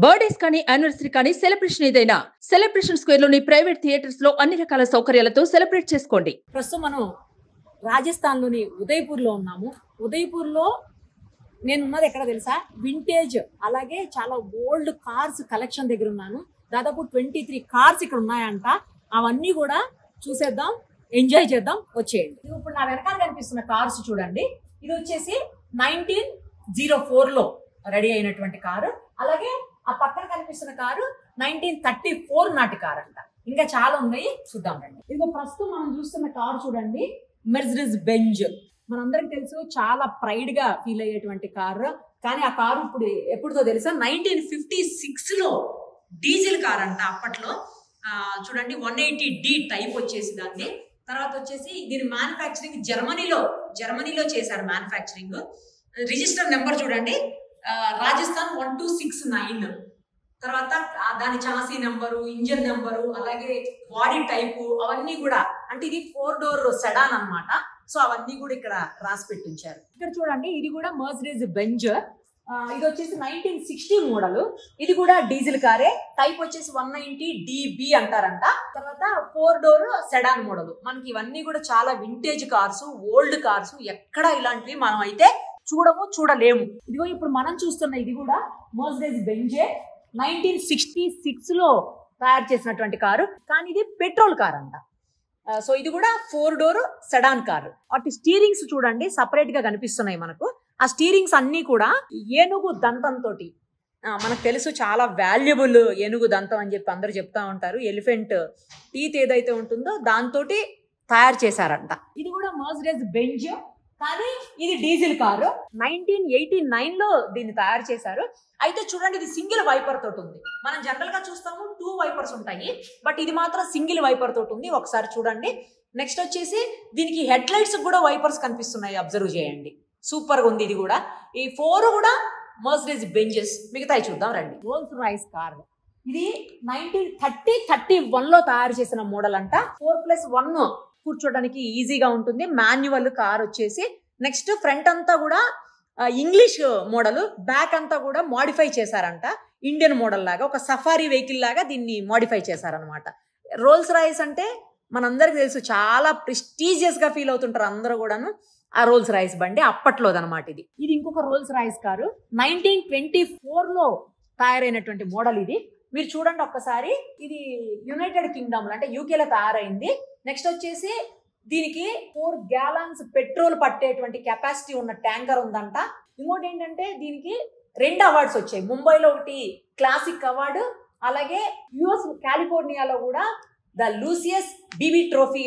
Birthdays కానీ anniversary కానీ celebration ఏదైనా సెలబ్రేషన్ స్క్వేర్ లోని ప్రైవేట్ థియేటర్స్ లో అన్ని రకాల సౌకర్యాలతో సెలబ్రేట్ చేసుకోండి. ప్రస్తుతం మనం రాజస్థాన్ లోని ఉదయపూర్ లో ఉన్నాము. ఉదయపూర్ లో నేను ఉన్నది ఎక్కడ తెలుసా, వింటేజ్ అలాగే చాలా ఓల్డ్ కార్స్ కలెక్షన్ దగ్గర ఉన్నాను. దాదాపు 23 కార్స్ ఇక్కడ ఉన్నాయంట. అవన్నీ కూడా చూసేద్దాం, ఎంజాయ్ చేద్దాం, వచ్చేయండి. ఇప్పుడు నా వెనకాల కనిపిస్తున్న కార్స్ చూడండి. ఇది వచ్చేసి 1904 లో రెడీ అయినటువంటి కారు. అలాగే ఆ పక్కన కనిపిస్తున్న కారు 1934 నాటి కారు అంట. ఇంకా చాలా ఉన్నాయి, చూద్దాం రండి. ఇదిగో ప్రస్తుతం మనం చూస్తున్న కారు చూడండి, మెర్సిడెస్ బెంజ్. మనందరికి తెలుసు, చాలా ప్రైడ్ గా ఫీల్ అయ్యేటువంటి కారు. కానీ ఆ కారు ఇప్పుడు ఎప్పుడుతో తెలుసా, 1956 లో డీజిల్ కార్ అంట. అప్పట్లో చూడండి 180D టైప్ వచ్చేసి దాన్ని. తర్వాత వచ్చేసి దీని మ్యానుఫ్యాక్చరింగ్ జర్మనీలో చేశారు మ్యానుఫ్యాక్చరింగ్. రిజిస్టర్ నెంబర్ చూడండి, రాజస్థాన్ 1269. తర్వాత దాని చాసీ నెంబరు, ఇంజన్ నెంబరు, అలాగే బాడీ టైపు అవన్నీ కూడా, అంటే ఇది 4 డోర్ సెడాన్ అన్నమాట. సో అవన్నీ కూడా ఇక్కడ రాసి పెట్టించారు. ఇక్కడ చూడండి, ఇది కూడా మెర్సిడెస్ బెంజ్. ఇది వచ్చేసి 1960 మోడల్. ఇది కూడా డీజిల్ కారే. టైప్ వచ్చేసి 190DB అంటారంట. తర్వాత 4 డోర్ సెడాన్ మోడల్. మనకి ఇవన్నీ కూడా చాలా వింటేజ్ కార్స్, ఓల్డ్ కార్స్. ఎక్కడ ఇలాంటివి మనం అయితే చూడలేము. ఇదిగో ఇప్పుడు మనం చూస్తున్న ఇది కూడా మెర్సిడెస్ బెంజే. 1966 లో తయారు చేసినటువంటి కారు. కానీ ఇది పెట్రోల్ కార్ అంట. సో ఇది కూడా 4 డోర్ సెడాన్ కారు. వాటి స్టీరింగ్స్ చూడండి సపరేట్ గా కనిపిస్తున్నాయి మనకు. ఆ స్టీరింగ్స్ అన్ని కూడా ఏనుగు దంతంతో, మనకు తెలుసు చాలా వాల్యుబుల్ ఏనుగు దంతం అని చెప్పి అందరూ చెప్తా ఉంటారు. ఎలిఫెంట్ టీత్ ఏదైతే ఉంటుందో దాంతో తయారు చేశారంట. ఇది కూడా మెర్సిడెస్ బెంజ్, కానీ ఇది డీజిల్ కారు. 1989 లో దీన్ని తయారు చేశారు. అయితే చూడండి, ఇది సింగిల్ వైపర్ తోటి ఉంది. మనం జనరల్ గా చూస్తాము 2 వైపర్స్ ఉంటాయి, బట్ ఇది మాత్రం సింగిల్ వైపర్ తోటి ఉంది. ఒకసారి చూడండి. నెక్స్ట్ వచ్చేసి దీనికి హెడ్ లైట్స్ కూడా వైపర్స్ కనిపిస్తున్నాయి, అబ్జర్వ్ చేయండి. సూపర్ గా ఉంది ఇది కూడా. ఈ 4 కూడా మెర్సిడెస్ బెంజెస్. మిగతాయి చూద్దాం రండి. Rolls Royce car. ఇది 1931 లో తయారు చేసిన మోడల్ అంట. 4+1 కూర్చోడానికి ఈజీగా ఉంటుంది. మాన్యువల్ కార్ వచ్చేసి. నెక్స్ట్ ఫ్రంట్ అంతా కూడా ఇంగ్లీష్ మోడల్, బ్యాక్ అంతా కూడా మోడిఫై చేశారంట. ఇండియన్ మోడల్ లాగా, ఒక సఫారీ వెహికల్ లాగా దీన్ని మోడిఫై చేశారనమాట. రోల్స్ రాయిస్ అంటే మనందరికి తెలుసు, చాలా ప్రెస్టీజియస్ గా ఫీల్ అవుతుంటారు అందరూ కూడాను. ఆ రోల్స్ రాయిస్ బండి అప్పట్లోదనమాట. ఇది ఇంకొక రోల్స్ రాయిస్ కారు. 1924 లో తయారైనటువంటి మోడల్ ఇది. మీరు చూడండి ఒక్కసారి. ఇది యునైటెడ్ కింగ్డమ్ లో, అంటే యూకేలో తయారైంది. నెక్స్ట్ వచ్చేసి దీనికి 4 gallons పెట్రోల్ పట్టేటువంటి కెపాసిటీ ఉన్న ట్యాంకర్ ఉందంట. ఇంకోటి ఏంటంటే దీనికి 2 అవార్డ్స్ వచ్చాయి. ముంబైలో ఒకటి క్లాసిక్ అవార్డు, అలాగే యుఎస్ కాలిఫోర్నియాలో కూడా ద లూసియస్ బీబీ ట్రోఫీ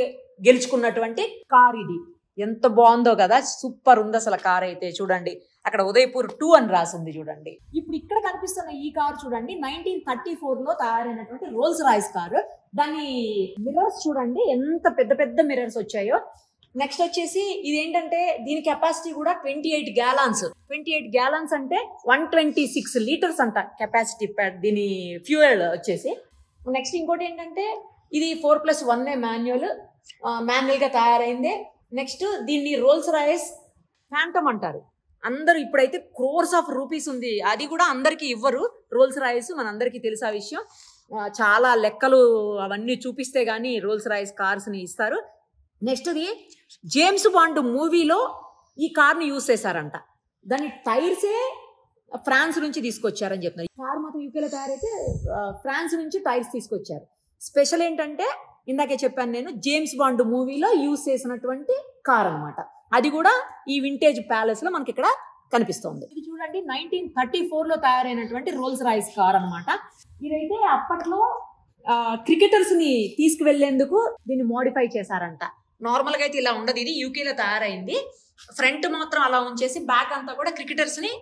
గెలుచుకున్నటువంటి కార్ ఇది. ఎంత బాగుందో కదా, సూపర్ ఉంది అసలు కార్ అయితే. చూడండి అక్కడ ఉదయపూర్ 2 అని రాసింది చూడండి. ఇప్పుడు ఇక్కడ కనిపిస్తున్న ఈ కార్ చూడండి, 1934 లో తయారైనటువంటి రోల్స్ రాయిస్ కారు. దాని మిర్రర్స్ చూడండి ఎంత పెద్ద పెద్ద మిర్రర్స్ వచ్చాయో. నెక్స్ట్ వచ్చేసి ఇది ఏంటంటే దీని కెపాసిటీ కూడా 28 gallons. 28 gallons అంటే 126 లీటర్స్ అంట కెపాసిటీ దీని ఫ్యూయల్ వచ్చేసి. నెక్స్ట్ ఇంకోటి ఏంటంటే ఇది 4+1 మాన్యువల్ గా తయారైంది. నెక్స్ట్ దీన్ని రోల్స్ రాయిస్ ఫ్యాంటమ్ అంటారు. అందరూ ఇప్పుడైతే క్రోర్స్ ఆఫ్ రూపీస్ ఉంది. అది కూడా అందరికి ఇవ్వరు రోల్స్ రాయిస్, మనందరికీ తెలుసు ఆ విషయం. చాలా లెక్కలు అవన్నీ చూపిస్తే గానీ రోల్స్ రాయిస్ కార్స్ ని ఇస్తారు. నెక్స్ట్ది జేమ్స్ బాండ్ మూవీలో ఈ కార్ని యూజ్ చేశారంట. దాని టైర్సే ఫ్రాన్స్ నుంచి తీసుకొచ్చారని చెప్తున్నారు. ఈ కార్ మాత్రం యూకేలో తయారైతే ఫ్రాన్స్ నుంచి టైర్స్ తీసుకొచ్చారు. స్పెషల్ ఏంటంటే ఇందాకే చెప్పాను నేను, జేమ్స్ బాండ్ మూవీలో యూజ్ చేసినటువంటి కార్ అనమాట. అది కూడా ఈ వింటేజ్ ప్యాలెస్ లో మనకి ఇక్కడ కనిపిస్తుంది. ఇది చూడండి 1934 లో తయారైనటువంటి రోల్స్ రాయిస్ కార్ అనమాట. ఇదైతే అప్పట్లో క్రికెటర్స్ ని తీసుకువెళ్లేందుకు దీన్ని మోడిఫై చేశారంట. నార్మల్ గా అయితే ఇలా ఉండదు. ఇది యూకేలో తయారైంది. ఫ్రంట్ మాత్రం అలా ఉంచేసి బ్యాక్ అంతా కూడా క్రికెటర్స్ ని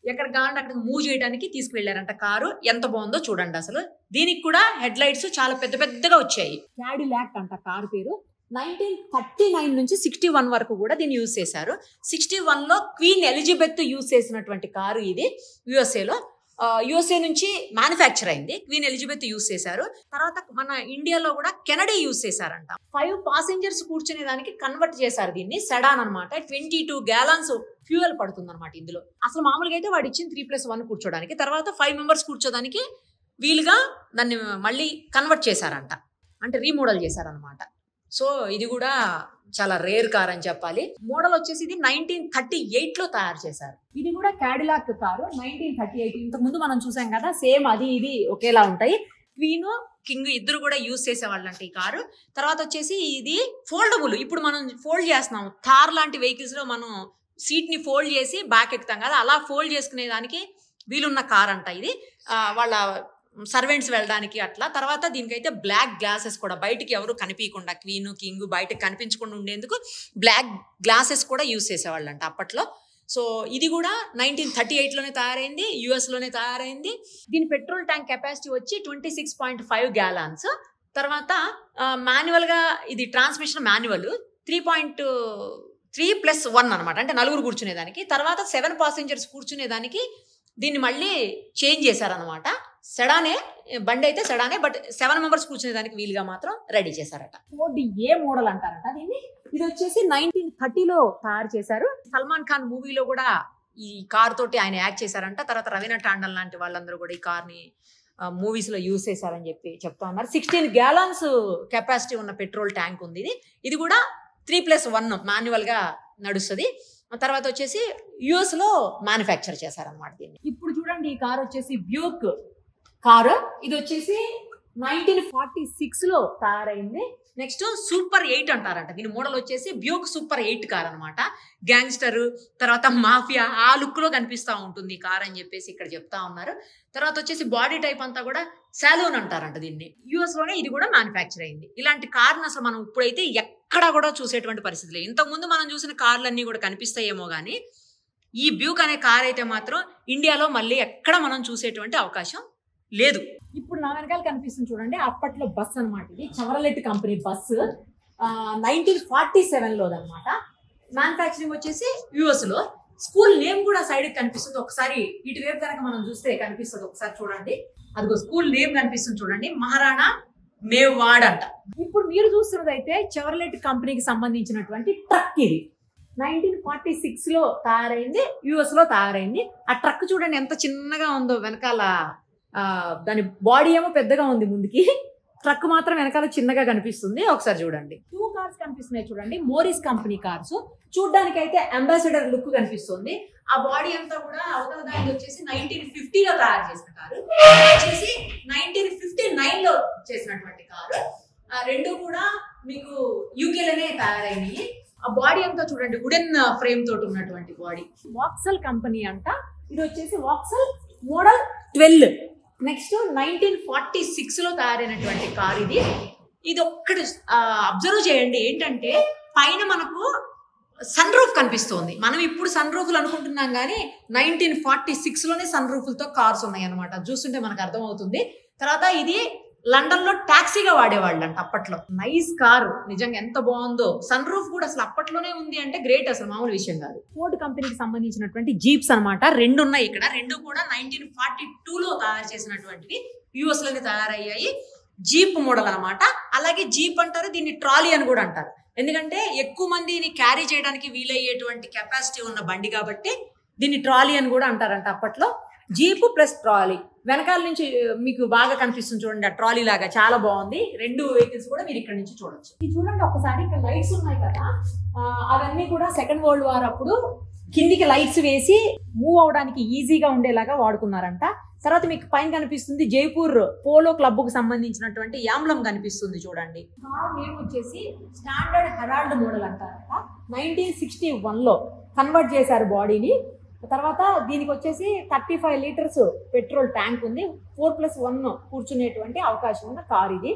ఎక్కడ కావాలంటే అక్కడ మూవ్ చేయడానికి తీసుకువెళ్లారంట. కారు ఎంత బాగుందో చూడండి అసలు. దీనికి కూడా హెడ్ లైట్స్ చాలా పెద్ద పెద్దగా వచ్చాయి. క్యాడిలాక్ అంట కారు పేరు. 1939 నుంచి 61 వరకు కూడా దీన్ని యూజ్ చేశారు. 61 లో క్వీన్ ఎలిజబెత్ యూజ్ చేసినటువంటి కారు ఇది యుఎస్ఏలో. యుఎస్ఏ నుంచి మ్యానుఫ్యాక్చర్ అయింది. క్వీన్ ఎలిజబెత్ యూస్ చేశారు. తర్వాత మన ఇండియాలో కూడా కెనడీ యూస్ చేశారంట. 5 passengers కూర్చునే దానికి కన్వర్ట్ చేశారు దీన్ని. సెడాన్ అనమాట. 22 gallons ఫ్యూయల్ పడుతుంది అనమాట ఇందులో. అసలు మామూలుగా అయితే వాడు ఇచ్చిన 3+1 కూర్చోడానికి, తర్వాత 5 members కూర్చోడానికి వీలుగా దాన్ని మళ్ళీ కన్వర్ట్ చేశారంట, అంటే రీమోడల్ చేశారనమాట. సో ఇది కూడా చాలా రేర్ కార్ అని చెప్పాలి. మోడల్ వచ్చేసి ఇది 1938లో తయారు చేశారు. ఇది కూడా క్యాడిలాక్ కారు 1938. ఇంతకు ముందు మనం చూసాం కదా, సేమ్ అది ఇది ఒకేలా ఉంటాయి. క్వీన్ కింగ్ ఇద్దరు కూడా యూజ్ చేసేవాళ్ళంట ఈ కారు. తర్వాత వచ్చేసి ఇది ఫోల్డబుల్. ఇప్పుడు మనం ఫోల్డ్ చేస్తున్నాం, థార్ లాంటి వెహికల్స్ లో మనం సీట్ ని ఫోల్డ్ చేసి బ్యాక్ ఎక్కుతాం కదా, అలా ఫోల్డ్ చేసుకునే దానికి వీలున్న కార్ అంట ఇది. వాళ్ళ సర్వెంట్స్ వెళ్ళడానికి అట్లా. తర్వాత దీనికైతే బ్లాక్ గ్లాసెస్ కూడా, బయటికి ఎవరు కనిపించకుండా, క్వీన్ కింగ్ బయటకు కనిపించకుండా ఉండేందుకు బ్లాక్ గ్లాసెస్ కూడా యూజ్ చేసేవాళ్ళంట అప్పట్లో. సో ఇది కూడా 1938లోనే తయారైంది, యుఎస్లోనే తయారైంది. దీని పెట్రోల్ ట్యాంక్ కెపాసిటీ వచ్చి 26.5 gallons. తర్వాత మాన్యువల్గా ఇది ట్రాన్స్మిషన్ మాన్యువల్ 3.3+1 అనమాట, అంటే 4 కూర్చునేదానికి. తర్వాత 7 passengers కూర్చునేదానికి దీన్ని మళ్ళీ చేంజ్ చేశారనమాట. సెడానే బండి అయితే సెడానే, బట్ 7 members కూర్చునే దానికి వీలుగా మాత్రం రెడీ చేశారట. ఫోర్డ్ ఏ మోడల్ అంటారట దీన్ని. ఇది వచ్చేసి 1930లో తయారు చేశారు. సల్మాన్ ఖాన్ మూవీలో కూడా ఈ కార్ తోటి ఆయన యాక్ట్ చేశారంట. తర్వాత రవీనా టాండన్ లాంటి వాళ్ళందరూ కూడా ఈ కార్ ని మూవీస్ లో యూజ్ చేశారని చెప్తా ఉన్నారు. 16 gallons కెపాసిటీ ఉన్న పెట్రోల్ ట్యాంక్ ఉంది ఇది. ఇది కూడా 3+1 మాన్యువల్ గా నడుస్తుంది. తర్వాత వచ్చేసి యుఎస్ లో మ్యానుఫ్యాక్చర్ చేశారనమాట దీన్ని. ఇప్పుడు చూడండి, ఈ కార్ వచ్చేసి బ్యూక్ కారు. ఇది వచ్చేసి 1946లో తయారైంది. నెక్స్ట్ సూపర్ 8 అంటారంట. దీని మోడల్ వచ్చేసి బ్యూక్ సూపర్ 8 కార్ అనమాట. గ్యాంగ్స్టర్, తర్వాత మాఫియా ఆ లుక్ లో కనిపిస్తూ ఉంటుంది ఈ కార్ అని చెప్పేసి ఇక్కడ చెప్తా ఉన్నారు. తర్వాత వచ్చేసి బాడీ టైప్ అంతా కూడా సాలూన్ అంటారంట దీన్ని. యుఎస్ లోనే ఇది కూడా మ్యానుఫ్యాక్చర్ అయింది. ఇలాంటి కార్ని అసలు మనం ఇప్పుడైతే ఎక్కడా కూడా చూసేటువంటి పరిస్థితి లేదు. ఇంతకుముందు మనం చూసిన కార్లన్నీ కూడా కనిపిస్తాయేమో కానీ ఈ బ్యూక్ అనే కార్ అయితే మాత్రం ఇండియాలో మళ్ళీ ఎక్కడ మనం చూసేటువంటి అవకాశం లేదు. ఇప్పుడు నా వెనకాల కనిపిస్తుంది చూడండి, అప్పట్లో బస్ అనమాట. ఇది చెవరలెట్ కంపెనీ బస్సు. 1947లోదనమాట. మ్యానుఫ్యాక్చరింగ్ వచ్చేసి యుఎస్ లో. స్కూల్ నేమ్ కూడా సైడ్ కనిపిస్తుంది. ఒకసారి ఇటువైపు కనుక మనం చూస్తే కనిపిస్తుంది, ఒకసారి చూడండి. అదిగో స్కూల్ నేమ్ కనిపిస్తుంది చూడండి, మహారాణా మేవాడ్ అంట. ఇప్పుడు మీరు చూస్తున్నది అయితే చెవరలెట్ కంపెనీకి సంబంధించినటువంటి ట్రక్. ఇది 1946లో తయారైంది, యుఎస్ లో తయారైంది. ఆ ట్రక్ చూడండి ఎంత చిన్నగా ఉందో వెనకాల. దాని బాడీ ఏమో పెద్దగా ఉంది ముందుకి, ట్రక్ మాత్రం వెనకాల చిన్నగా కనిపిస్తుంది. ఒకసారి చూడండి, 2 కార్స్ కనిపిస్తున్నాయి చూడండి, మోరిస్ కంపెనీ కార్స్. చూడ్డానికి అయితే అంబాసిడర్ లుక్ కనిపిస్తుంది. ఆ బాడీ అంతా కూడా అవతల దానికి వచ్చేసి 1950లో తయారు చేసిన కారు, వచ్చేసి 1959లో చేసినటువంటి కారు. రెండు కూడా మీకు యూకేలోనే తయారైనవి. ఆ బాడీ అంతా చూడండి వుడెన్ ఫ్రేమ్ తోటి ఉన్నటువంటి బాడీ. వాక్సల్ కంపెనీ అంట. ఇది వచ్చేసి వాక్సల్ మోడల్ 12. నెక్స్ట్ 1946లో తయారైనటువంటి కార్ ఇది. ఇది ఒక్కటి అబ్జర్వ్ చేయండి, ఏంటంటే పైన మనకు సన్ రూఫ్ కనిపిస్తుంది. మనం ఇప్పుడు సన్ రూఫ్లు అనుకుంటున్నాం కానీ 1946లోనే సన్ రూఫ్లతో కార్స్ ఉన్నాయి అనమాట. చూస్తుంటే మనకు అర్థమవుతుంది. తర్వాత ఇది లండన్ లో టాక్సీగా వాడేవాళ్ళు అంట అప్పట్లో. నైస్ కారు, నిజంగా ఎంత బాగుందో. సన్ రూఫ్ కూడా అసలు అప్పట్లోనే ఉంది అంటే గ్రేట్, అసలు మామూలు విషయం కాదు. ఫోర్డ్ కంపెనీకి సంబంధించినటువంటి జీప్స్ అనమాట. 2 ఉన్నాయి ఇక్కడ. 2 కూడా 1942లో తయారు చేసినటువంటివి, యుఎస్ లోనే తయారయ్యాయి. జీప్ మోడల్ అనమాట. అలాగే జీప్ అంటారు దీన్ని, ట్రాలీ అని కూడా అంటారు. ఎందుకంటే ఎక్కువ మందిని క్యారీ చేయడానికి వీలయ్యేటువంటి కెపాసిటీ ఉన్న బండి కాబట్టి దీన్ని ట్రాలీ అని కూడా అంటారంట అప్పట్లో. Jeep plus trolley. వెనకాల నుంచి మీకు బాగా కనిపిస్తుంది చూడండి, ఆ ట్రాలీ లాగా చాలా బాగుంది. 2 వెహికల్స్ కూడా మీరు ఇక్కడ నుంచి చూడొచ్చు. ఇది చూడండి ఒకసారి, ఇక్కడ లైట్స్ ఉన్నాయి కదా, అవన్నీ కూడా సెకండ్ వరల్డ్ వార్ అప్పుడు కిందికి లైట్స్ వేసి మూవ్ అవడానికి ఈజీగా ఉండేలాగా వాడుకున్నారంట. తర్వాత మీకు పైన కనిపిస్తుంది జైపూర్ పోలో క్లబ్ కు సంబంధించినటువంటి యాంబ్లం కనిపిస్తుంది చూడంండి. కార్ నేమ్ వచ్చేసి స్టాండర్డ్ హెరాల్డ్ మోడల్ అంటారంట. 1961లో కన్వర్ట్ చేశారు బాడీని. తర్వాత దీనికి వచ్చేసి 35 లీటర్స్ పెట్రోల్ ట్యాంక్ ఉంది. 4+1 కూర్చునేటువంటి అవకాశం ఉన్న కార్ ఇది.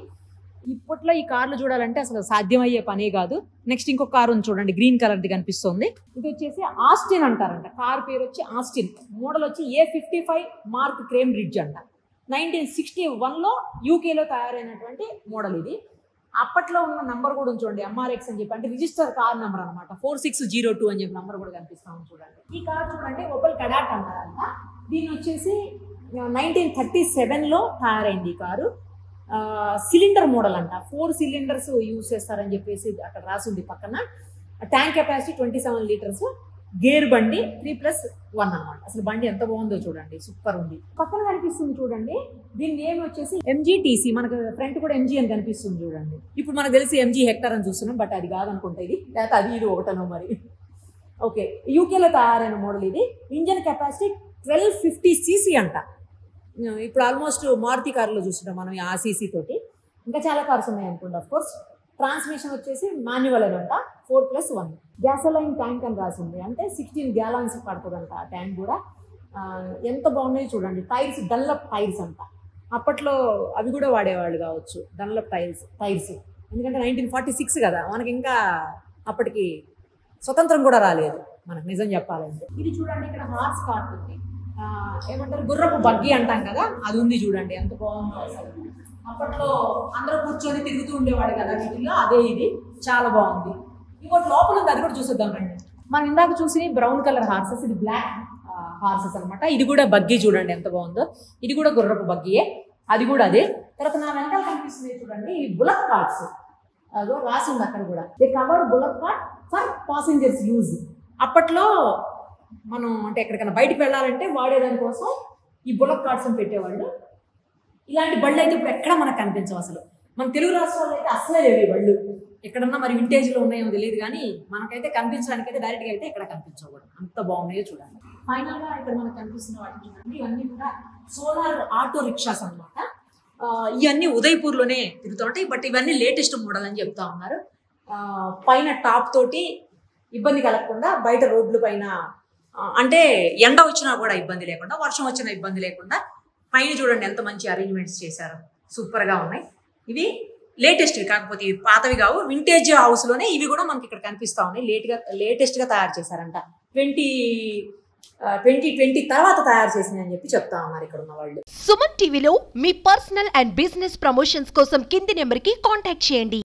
ఇప్పట్లో ఈ కార్లు చూడాలంటే అసలు సాధ్యమయ్యే పనే కాదు. నెక్స్ట్ ఇంకొక కార్ ఉంది చూడండి, గ్రీన్ కలర్ది కనిపిస్తుంది. ఇది వచ్చేసి ఆస్టిన్ అంటారంట. కార్ పేరు వచ్చి ఆస్టిన్. మోడల్ వచ్చి A55 మార్క్ క్రేమ్ బ్రిడ్జ్ అంట. 1961లో యూకేలో తయారైనటువంటి మోడల్ ఇది. అప్పట్లో ఉన్న నంబర్ కూడా చూడండి, MRX అని చెప్పి, అంటే రిజిస్టర్ కార్ నెంబర్ అనమాట. 4602 అని చెప్పి నంబర్ కూడా కనిపిస్తా ఉంది చూడండి. ఈ కార్ చూడండి ఓపెల్ కడాట్ అంటారంట. దీన్ని వచ్చేసి 1937లో తయారైంది ఈ కారు. సిలిండర్ మోడల్ అంట, 4 cylinders యూజ్ చేస్తారని చెప్పేసి అక్కడ రాసింది పక్కన. ట్యాంక్ కెపాసిటీ 27 లీటర్స్, గేర్ బండి 3+1 అన్నమాట. అసలు బండి ఎంత బాగుందో చూడండి, సూపర్ ఉంది. పక్కన కనిపిస్తుంది చూడండి, దీని నేమ్ వచ్చేసి MGTC. మనకు ఫ్రంట్ కూడా MG అని కనిపిస్తుంది చూడండి. ఇప్పుడు మనకు తెలిసి MG హెక్టర్ అని చూస్తున్నాం, బట్ అది కాదనుకుంటా ఇది, లేకపోతే అది ఇది ఒకటనో మరి. ఓకే, యూకేలో తయారైన మోడల్ ఇది. ఇంజన్ కెపాసిటీ 1250cc అంట. ఇప్పుడు ఆల్మోస్ట్ మారుతి కార్లో చూస్తున్నాం మనం ఆ సీసీ తోటి. ఇంకా చాలా కార్స్ ఉన్నాయి అనుకోండి. ఆఫ్ కోర్స్ ట్రాన్స్మిషన్ వచ్చేసి మాన్యువల్ అంట, 4+1. గ్యాసోలైన్ ట్యాంక్ అని రాసింది, అంటే 16 gallons పడుతుందంట ఆ ట్యాంక్ కూడా. ఎంత బాగున్నాయి చూడండి. టైర్స్ డన్లప్ టైర్స్ అంట, అప్పట్లో అవి కూడా వాడేవాళ్ళు కావచ్చు, డన్లప్ టైర్స్. ఎందుకంటే 1946 కదా, మనకి ఇంకా అప్పటికి స్వతంత్రం కూడా రాలేదు మనకు, నిజం చెప్పాలంటే. ఇది చూడండి, ఇక్కడ హార్స్ కార్ట్ ఉంది, ఏమంటారు గుర్రపు బగ్గి అంటాం కదా, అది ఉంది చూడండి, ఎంత బాగుందో అసలు. అప్పట్లో అందరూ కూర్చొని తిరుగుతూ ఉండేవాడు కదా వీటిల్లో, అదే ఇది, చాలా బాగుంది. ఇంకోటి లోపల ఉంది, అది కూడా చూసేద్దాం రండి. మనం ఇందాక చూసి బ్రౌన్ కలర్ హార్సెస్, ఇది బ్లాక్ హార్సెస్ అనమాట. ఇది కూడా బగ్గి చూడండి ఎంత బాగుందో, ఇది కూడా గుర్రపు బగ్గియే, అది కూడా అదే. తర్వాత నా వెనకాల కనిపిస్తుంది చూడండి, ఇవి బుల్లక్ కార్ట్స్, అదో రాసి ఉంది అక్కడ కూడా. They covered bullock cart for passengers use. అప్పట్లో మనం అంటే ఎక్కడికైనా బయటికి వెళ్ళాలంటే వాడేదాని కోసం ఈ బుల్లక్ కార్ట్స్ అని పెట్టేవాళ్ళు. ఇలాంటి బళ్ళు అయితే ఇప్పుడు ఎక్కడ మనకు కనిపించవు అసలు. మన తెలుగు రాష్ట్రాల్లో అయితే అసలే లేవు ఈ బళ్ళు. ఎక్కడన్నా మరి వింటేజ్లో ఉన్నాయో తెలియదు, కానీ మనకైతే కనిపించడానికి అయితే డైరెక్ట్గా అయితే ఎక్కడ కనిపించవు కూడా, అంత బాగున్నాయో చూడండి. ఫైనల్గా ఇక్కడ మనకు కనిపిస్తున్న వాటిని చూడండి, ఇవన్నీ కూడా సోలార్ ఆటో రిక్షాస్ అనమాట. ఇవన్నీ ఉదయపూర్లోనే తిరుగుతూ ఉంటాయి, బట్ ఇవన్నీ లేటెస్ట్ మోడల్ అని చెప్తా ఉన్నారు. పైన టాప్ తోటి ఇబ్బంది కలగకుండా బయట రోడ్ల పైన, అంటే ఎండ వచ్చినా కూడా ఇబ్బంది లేకుండా, వర్షం వచ్చినా ఇబ్బంది లేకుండా పైన చూడండి ఎంత మంచి అరేంజ్మెంట్స్ చేశారు, సూపర్గా ఉన్నాయి. ఇవి లేటెస్ట్వి, కాకపోతే ఇవి పాతవి కావు, వింటేజ్ హౌస్లోనే ఇవి కూడా మనకి ఇక్కడ కనిపిస్తూ ఉన్నాయి. లేటెస్ట్గా తయారు చేశారంట, 2020 తర్వాత తయారు చేసింది అని చెప్పి చెప్తా ఉన్నారు ఇక్కడ ఉన్న వాళ్ళు. సుమన్ టీవీలో మీ పర్సనల్ అండ్ బిజినెస్ ప్రమోషన్స్ కోసం కింది నెంబర్కి కాంటాక్ట్ చేయండి.